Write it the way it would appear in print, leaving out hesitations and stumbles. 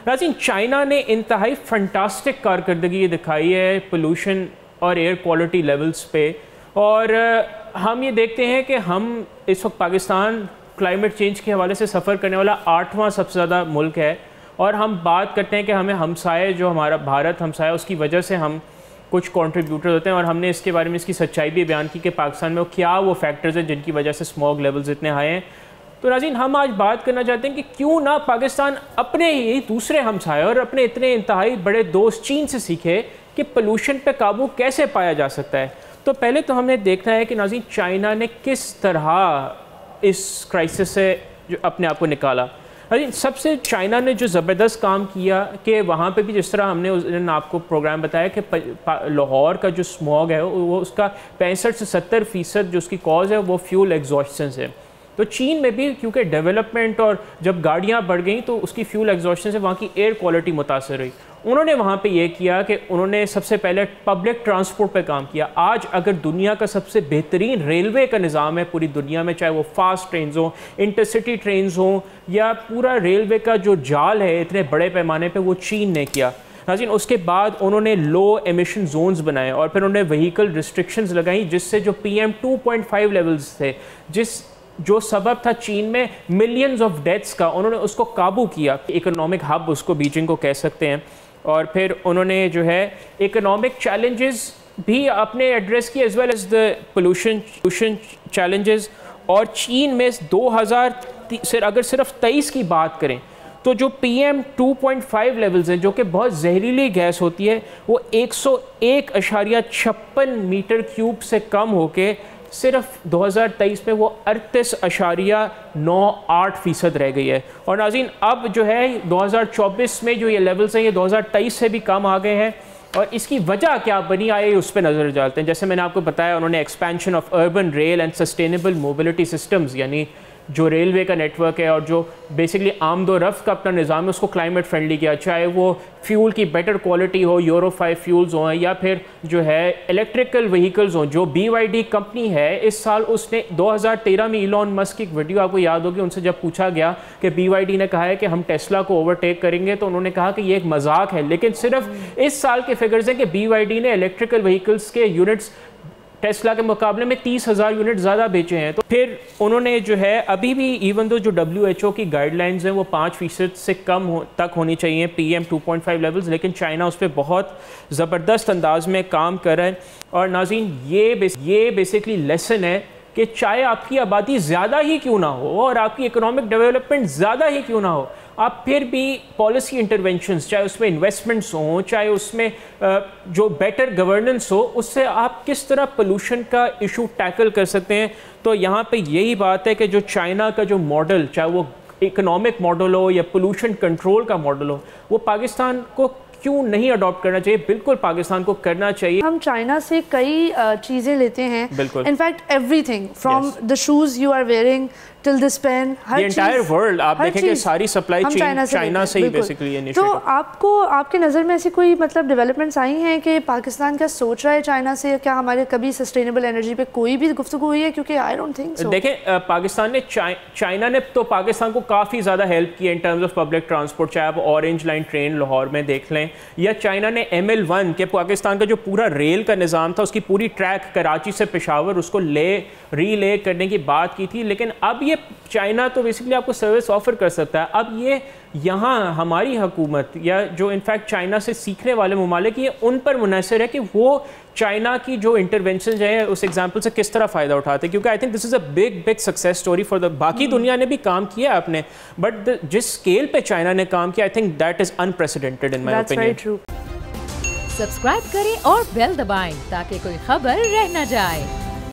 नाज़रीन, चाइना ने इंतहाई फंटास्टिक कारकर्दगी दिखाई है पोल्यूशन और एयर क्वालिटी लेवल्स पे, और हम ये देखते हैं कि हम इस वक्त पाकिस्तान क्लाइमेट चेंज के हवाले से सफ़र करने वाला 8वां सबसे ज़्यादा मुल्क है, और हम बात करते हैं कि हमें हमसाए जो हमारा भारत हमसाया उसकी वजह से हम कुछ कंट्रीब्यूटर होते हैं, और हमने इसके बारे में इसकी सच्चाई भी बयान की कि पाकिस्तान में क्या वो फैक्टर्स हैं जिनकी वजह से स्मॉग लेवल्स इतने हाई हैं। तो नाज़रीन, हम आज बात करना चाहते हैं कि क्यों ना पाकिस्तान अपने ही दूसरे हमसाए और अपने इतने इंतहाई बड़े दोस्त चीन से सीखे कि पोल्यूशन पे काबू कैसे पाया जा सकता है। तो पहले तो हमें देखना है कि नाज़रीन चाइना ने किस तरह इस क्राइसिस से जो अपने आप को निकाला। सबसे चाइना ने जो ज़बरदस्त काम किया कि वहाँ पे भी जिस तरह हमने उस दिन आपको प्रोग्राम बताया कि लाहौर का जो स्मॉग है वो उसका 65 से 70% जो उसकी कॉज है वो फ्यूल एग्जॉस्शन है। तो चीन में भी क्योंकि डेवलपमेंट और जब गाड़ियाँ बढ़ गई तो उसकी फ्यूल एग्जॉस्शन से वहाँ की एयर क्वालिटी मुतासर हुई। उन्होंने वहाँ पे ये किया कि उन्होंने सबसे पहले पब्लिक ट्रांसपोर्ट पे काम किया। आज अगर दुनिया का सबसे बेहतरीन रेलवे का निज़ाम है पूरी दुनिया में, चाहे वो फास्ट ट्रेन हों, इंटरसिटी ट्रेन हों, या पूरा रेलवे का जो जाल है इतने बड़े पैमाने पे, वो चीन ने किया। नाज़रीन, उसके बाद उन्होंने लो एमिशन जोन्स बनाए और फिर उन्होंने व्हीकल रिस्ट्रिक्शंस लगाई, जिससे जो PM 2.5 लेवल्स थे, जो सबब था चीन में मिलियंस ऑफ डेथ्स का, उन्होंने उसको काबू किया। इकोनॉमिक हब उसको बीजिंग को कह सकते हैं। और फिर उन्होंने जो है इकोनॉमिक चैलेंजेस भी अपने एड्रेस किए as well as the pollution challenges. और चीन में 2000 अगर सिर्फ 23 की बात करें तो जो PM 2.5 लेवल्स हैं, जो कि बहुत जहरीली गैस होती है, वो 101.56 मीटर क्यूब से कम होके सिर्फ 2023 में वो 38.98% रह गई है। और नाज़रीन, अब जो है 2024 में जो ये लेवल्स हैं ये 2023 से भी कम आ गए हैं, और इसकी वजह क्या बनी आए उस पर नज़र डालते हैं। जैसे मैंने आपको बताया, उन्होंने expansion of urban rail and sustainable mobility systems, यानी जो रेलवे का नेटवर्क है और जो बेसिकली आमदो रफ्त का अपना निज़ाम है उसको क्लाइमेट फ्रेंडली किया, चाहे वो फ्यूल की बेटर क्वालिटी हो, यूरो 5 फ्यूल्स हों, या फिर जो है इलेक्ट्रिकल व्हीकल्स हों। जो BYD कंपनी है, इस साल उसने 2013 में इलॉन मस्क की एक वीडियो आपको याद होगी, उनसे जब पूछा गया कि BYD ने कहा है कि हम टेस्ला को ओवरटेक करेंगे, तो उन्होंने कहा कि ये एक मजाक है। लेकिन सिर्फ इस साल के फिगर्स हैं कि BYD ने इलेक्ट्रिकल व्हीकल्स के यूनिट्स टेस्ला के मुकाबले में 30,000 यूनिट ज़्यादा बेचे हैं। तो फिर उन्होंने जो है अभी भी इवन दो जो WHO की गाइडलाइंस हैं वो 5% से कम तक होनी चाहिए PM 2.5 लेवल्स, लेकिन चाइना उस पर बहुत ज़बरदस्त अंदाज में काम कर रहा है। और नाज़रीन, ये बेसिकली लेसन है कि चाहे आपकी आबादी ज़्यादा ही क्यों ना हो और आपकी इकोनॉमिक डेवलपमेंट ज़्यादा ही क्यों ना हो, आप फिर भी पॉलिसी इंटरवेंशंस, चाहे उसमें इन्वेस्टमेंट्स हों, चाहे उसमें जो बेटर गवर्नेंस हो, उससे आप किस तरह पोल्यूशन का इशू टैकल कर सकते हैं। तो यहाँ पे यही बात है कि जो चाइना का जो मॉडल, चाहे वो इकोनॉमिक मॉडल हो या पोल्यूशन कंट्रोल का मॉडल हो, वो पाकिस्तान को क्यों नहीं अडॉप्ट करना चाहिए? बिल्कुल पाकिस्तान को करना चाहिए। हम चाइना से कई चीज़ें लेते हैं, in fact everything from the shoes you are wearing till this pen, हर एंटायर वर्ल्ड आप देखेंगे सारी सप्लाई चेन चाइना से ही बेसिकली इनिशिएटिव। तो आपके नज़र में ऐसी कोई मतलब डेवलपमेंट्स आई हैं कि पाकिस्तान क्या सोच रहा है चाइना से? क्या हमारे कभी सस्टेनेबल एनर्जी पे कोई भी गुफ्तगू हुई है? क्योंकि आई डोंट थिंक सो। देखें, पाकिस्तान ने चाइना ने तो पाकिस्तान को काफ़ी ज़्यादा हेल्प की in terms of public transport, चाहे आप ऑरेंज लाइन ट्रेन लाहौर में देख लें, या चाइना ने ML1 के पाकिस्तान का जो पूरा रेल का निज़ाम था उसकी पूरी ट्रैक कराची से पेशावर उसको रीले करने की बात की थी। लेकिन अब ये चाइना तो बेसिकली आपको सर्विस ऑफर कर सकता है। अब ये यहाँ हमारी हुकूमत या जो इनफैक्ट चाइना से सीखने वाले ममालिक, ये उन पर मुनहसर है कि वो चाइना की जो इंटरवेंशन है उस एग्जाम्पल से किस तरह फ़ायदा उठाते हैं। क्योंकि I think this is a big success story for the बाकी दुनिया ने भी काम किया आपने, बट जिस स्केल पे चाइना ने काम किया, I think that is unprecedented in my opinion. Subscribe करें और बेल दबाएं ताकि कोई खबर रह न जाए।